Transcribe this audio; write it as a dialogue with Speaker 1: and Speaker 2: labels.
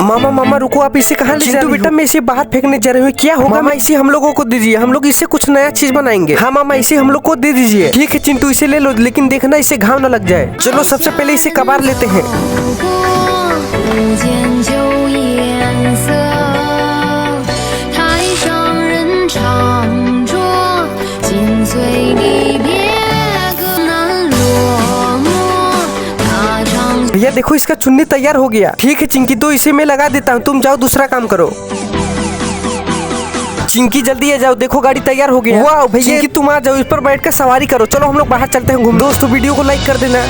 Speaker 1: मामा मामा रुको, आप इसे कहाँ ले जा रहे हो? बेटा मैं इसे बाहर फेंकने जा रही हूँ, क्या होगा? मामा इसे हम लोगों को दे दीजिए, हम लोग इससे कुछ नया चीज बनाएंगे। हाँ मामा इसे हम लोग को दे दीजिए। ठीक है चिंटू इसे ले लो, लेकिन देखना इसे घाव न लग जाए। चलो सबसे पहले इसे कबार लेते हैं। भैया देखो इसका चुन्नी तैयार हो गया। ठीक है चिंकी तो इसे मैं लगा देता हूँ, तुम जाओ दूसरा काम करो। चिंकी जल्दी आ जाओ, देखो गाड़ी तैयार हो गई। वाह भैया चिंकी तुम आ जाओ, इस पर बैठ कर सवारी करो। चलो हम लोग बाहर चलते हैं घूमने। दोस्तों वीडियो को लाइक कर देना।